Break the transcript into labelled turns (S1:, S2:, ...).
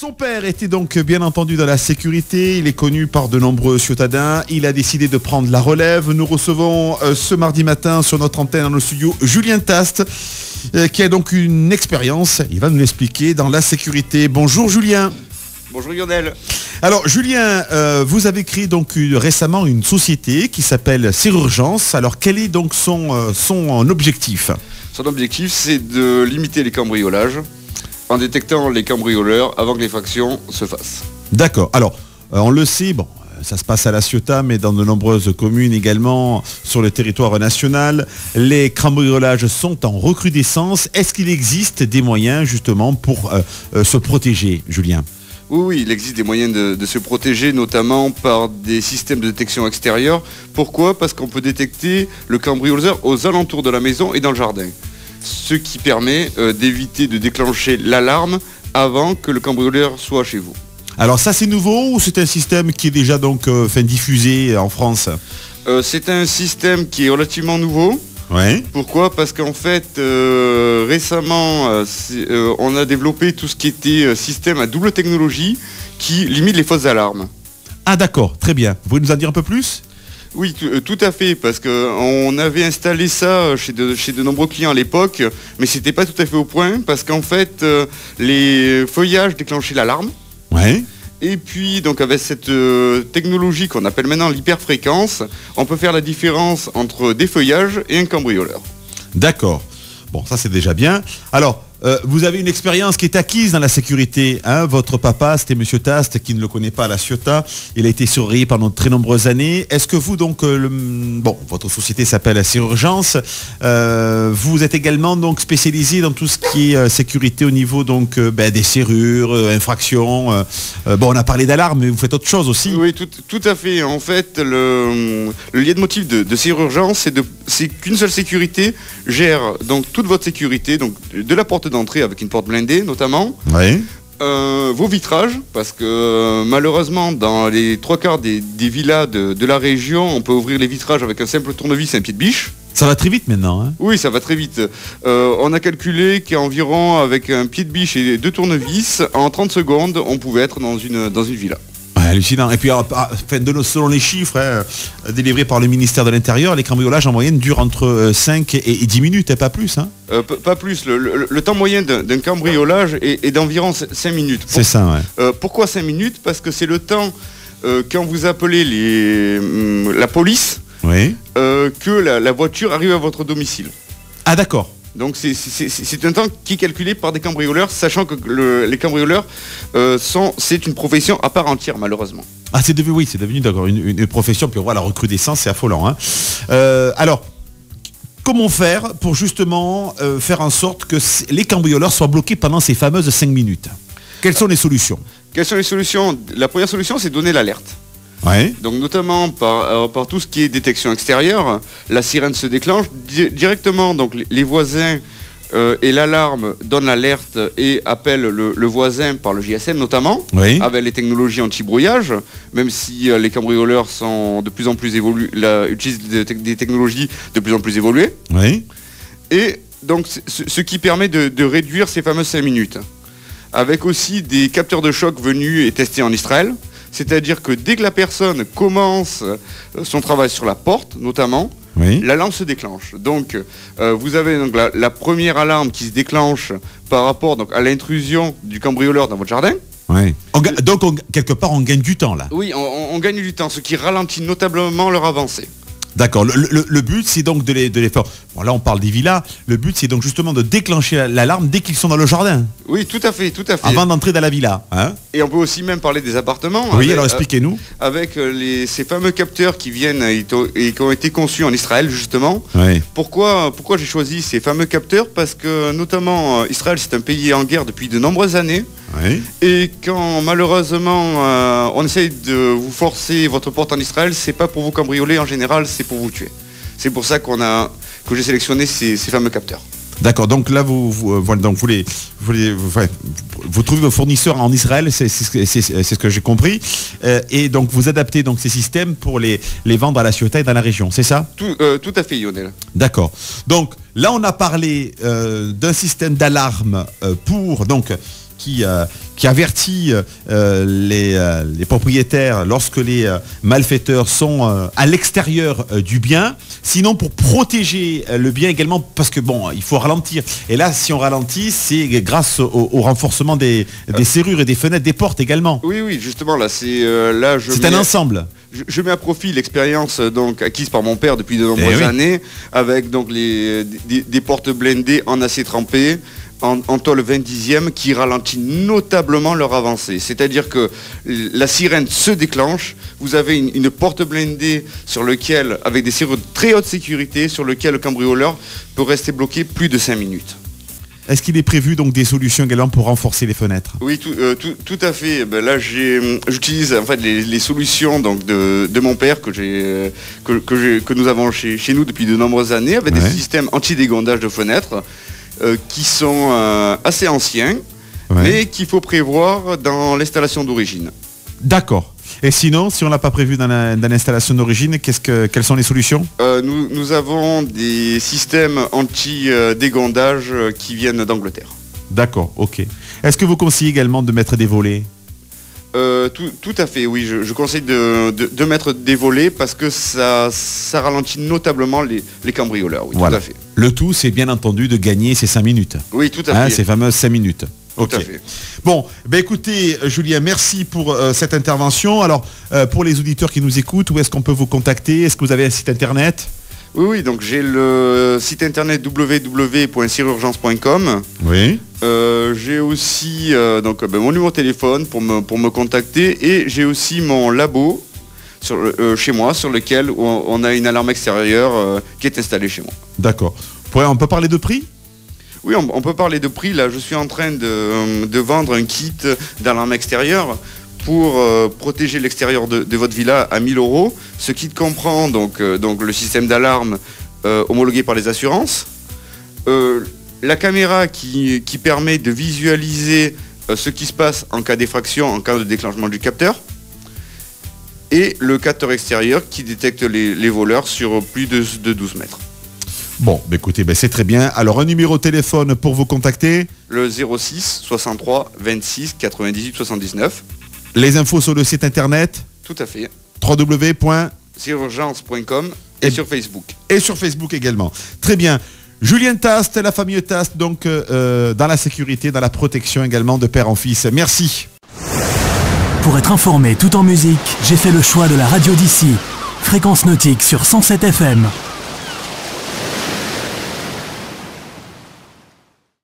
S1: Son père était donc bien entendu dans la sécurité, il est connu par de nombreux ciotadins, il a décidé de prendre la relève. Nous recevons ce mardi matin sur notre antenne dans le studio Julien Tast, qui a donc une expérience, il va nous l'expliquer, dans la sécurité. Bonjour Julien.
S2: Bonjour Lionel.
S1: Alors Julien, vous avez créé donc récemment une société qui s'appelle Serurgence. Alors quel est donc son objectif?
S2: Son objectif, c'est de limiter les cambriolages en détectant les cambrioleurs avant que l'effraction se fasse.
S1: D'accord. Alors, on le sait, bon, ça se passe à La Ciotat, mais dans de nombreuses communes également sur le territoire national, les cambriolages sont en recrudescence. Est-ce qu'il existe des moyens justement pour se protéger, Julien?
S2: Oui, il existe des moyens de se protéger, notamment par des systèmes de détection extérieure. Pourquoi? Parce qu'on peut détecter le cambrioleur aux alentours de la maison et dans le jardin. Ce qui permet d'éviter de déclencher l'alarme avant que le cambrioleur soit chez vous.
S1: Alors ça c'est nouveau ou c'est un système qui est déjà donc diffusé en France?
S2: C'est un système qui est relativement nouveau.
S1: Ouais.
S2: Pourquoi? Parce qu'en fait, récemment, on a développé tout ce qui était système à double technologie qui limite les fausses alarmes.
S1: Ah d'accord, très bien. Vous pouvez nous en dire un peu plus?
S2: Oui, tout à fait, parce qu'on avait installé ça chez de nombreux clients à l'époque, mais c'était pas tout à fait au point, parce qu'en fait, les feuillages déclenchaient l'alarme.
S1: Ouais.
S2: Et puis, donc avec cette technologie qu'on appelle maintenant l'hyperfréquence, on peut faire la différence entre des feuillages et un cambrioleur.
S1: D'accord. Bon, ça c'est déjà bien. Alors, vous avez une expérience qui est acquise dans la sécurité. Hein. Votre papa, c'était Monsieur Tast, qui ne le connaît pas à La Ciotat. Il a été surveillé pendant de très nombreuses années. Est-ce que vous, donc, votre société s'appelle Serurgence. Vous êtes également donc spécialisé dans tout ce qui est sécurité au niveau donc des serrures, infractions. On a parlé d'alarme, mais vous faites autre chose aussi.
S2: Oui, tout à fait. En fait, le leitmotiv de Serurgence, c'est qu'une seule sécurité gère donc toute votre sécurité, donc de la porte d'entrée avec une porte blindée notamment,
S1: oui.
S2: Vos vitrages, parce que malheureusement dans les 3/4 des villas de la région, on peut ouvrir les vitrages avec un simple tournevis et un pied de biche.
S1: Ça va très vite maintenant. Hein.
S2: Oui, ça va très vite. On a calculé qu'environ avec un pied de biche et 2 tournevis, en 30 secondes, on pouvait être dans une villa.
S1: Hallucinant. Et puis, selon les chiffres délivrés par le ministère de l'Intérieur, les cambriolages en moyenne durent entre 5 et 10 minutes, et pas plus. Hein.
S2: Pas plus. Le temps moyen d'un cambriolage est d'environ 5 minutes.
S1: C'est ça, ouais.
S2: Pourquoi 5 minutes? Parce que c'est le temps, quand vous appelez la police,
S1: oui.
S2: Que la voiture arrive à votre domicile.
S1: Ah d'accord.
S2: Donc c'est un temps qui est calculé par des cambrioleurs, sachant que les cambrioleurs, c'est une profession à part entière malheureusement.
S1: Ah c'est devenu d'accord une profession, puis on voit la recrudescence, c'est affolant. Hein. Alors, comment faire pour justement faire en sorte que les cambrioleurs soient bloqués pendant ces fameuses 5 minutes? Quelles sont les solutions?
S2: Quelles sont les solutions? La première solution, c'est donner l'alerte.
S1: Ouais.
S2: Donc notamment par tout ce qui est détection extérieure, la sirène se déclenche directement, donc les voisins et l'alarme donnent l'alerte et appellent le voisin par le GSM notamment,
S1: oui.
S2: Avec les technologies anti-brouillage, même si les cambrioleurs sont de plus en plus utilisent des technologies de plus en plus évoluées.
S1: Oui.
S2: Et donc ce qui permet de réduire ces fameuses 5 minutes. Avec aussi des capteurs de choc venus et testés en Israël. C'est-à-dire que dès que la personne commence son travail sur la porte, notamment, oui. L'alarme se déclenche. Donc, vous avez donc la première alarme qui se déclenche par rapport donc, à l'intrusion du cambrioleur dans votre jardin.
S1: Oui. Quelque part, on gagne du temps, là.
S2: Oui, on gagne du temps, ce qui ralentit notablement leur avancée.
S1: D'accord. Le but, c'est donc de les faire... Bon, là, on parle des villas. Le but, c'est donc justement de déclencher l'alarme dès qu'ils sont dans le jardin.
S2: Oui, tout à fait.
S1: Avant d'entrer dans la villa. Hein.
S2: Et on peut aussi même parler des appartements.
S1: Oui, alors expliquez-nous.
S2: Avec ces fameux capteurs qui viennent et qui ont été conçus en Israël, justement. Oui. Pourquoi j'ai choisi ces fameux capteurs? Parce que, notamment, Israël, c'est un pays en guerre depuis de nombreuses années. Oui. Et quand, malheureusement, on essaye de vous forcer votre porte en Israël, c'est pas pour vous cambrioler en général, c'est pour vous tuer. C'est pour ça que j'ai sélectionné ces fameux capteurs.
S1: D'accord, donc là vous trouvez vos fournisseurs en Israël, c'est ce que j'ai compris, et donc vous adaptez donc ces systèmes pour les vendre à La Ciotat et dans la région, c'est ça?
S2: Tout à fait, Lionel.
S1: D'accord. Donc là on a parlé d'un système d'alarme qui avertit les propriétaires lorsque les malfaiteurs sont à l'extérieur du bien. Sinon, pour protéger le bien également, parce que bon, il faut ralentir. Et là, si on ralentit, c'est grâce au renforcement des serrures et des fenêtres, des portes également.
S2: Oui, justement, là, c'est
S1: un ensemble.
S2: Je mets à profit l'expérience donc acquise par mon père depuis de nombreuses années, avec donc des portes blindées en acier trempé, en tôle 20/10 qui ralentit notablement leur avancée. C'est-à-dire que la sirène se déclenche, vous avez une porte blindée sur lequel, avec des serrures de très haute sécurité, sur lequel le cambrioleur peut rester bloqué plus de 5 minutes.
S1: Est-ce qu'il est prévu donc des solutions également pour renforcer les fenêtres?
S2: Oui, tout à fait. Ben là, j'utilise en fait les solutions donc de mon père que nous avons chez nous depuis de nombreuses années, avec des systèmes anti-dégondage de fenêtres qui sont assez anciens, mais qu'il faut prévoir dans l'installation d'origine.
S1: D'accord. Et sinon, si on l'a pas prévu dans l'installation d'origine, quelles sont les solutions?
S2: Nous avons des systèmes anti-dégondage qui viennent d'Angleterre.
S1: D'accord, ok. Est-ce que vous conseillez également de mettre des volets?
S2: Tout à fait, oui. Je conseille de mettre des volets parce que ça ralentit notablement les cambrioleurs. Oui,
S1: voilà.
S2: Tout à fait.
S1: Le tout, c'est bien entendu de gagner ces 5 minutes.
S2: Oui, tout à fait.
S1: Ces fameuses 5 minutes.
S2: Tout à fait.
S1: Bon, écoutez, Julien, merci pour cette intervention. Alors, pour les auditeurs qui nous écoutent, où est-ce qu'on peut vous contacter? Est-ce que vous avez un site internet?
S2: Oui, donc j'ai le site internet www.serurgence.com.
S1: Oui.
S2: J'ai aussi mon numéro de téléphone pour me contacter, et j'ai aussi mon labo chez moi, sur lequel on a une alarme extérieure qui est installée chez moi. D'accord.
S1: On peut parler de prix?
S2: Oui, on peut parler de prix. Là, je suis en train de vendre un kit d'alarme extérieure pour protéger l'extérieur de votre villa à 1 000 €. Ce kit comprend donc le système d'alarme homologué par les assurances, la caméra qui permet de visualiser ce qui se passe en cas d'effraction, en cas de déclenchement du capteur, et le capteur extérieur qui détecte les voleurs sur plus de 12 mètres.
S1: Bon, écoutez, c'est très bien. Alors, un numéro de téléphone pour vous contacter?
S2: Le 06 63 26 98 79.
S1: Les infos sur le site internet?
S2: Tout à fait.
S1: www.serurgence.com
S2: et sur Facebook.
S1: Et sur Facebook également. Très bien. Julien Tast, la famille Tast, donc dans la sécurité, dans la protection également de père en fils. Merci.
S3: Pour être informé tout en musique, j'ai fait le choix de la radio d'ici. Fréquence Nautique sur 107 FM.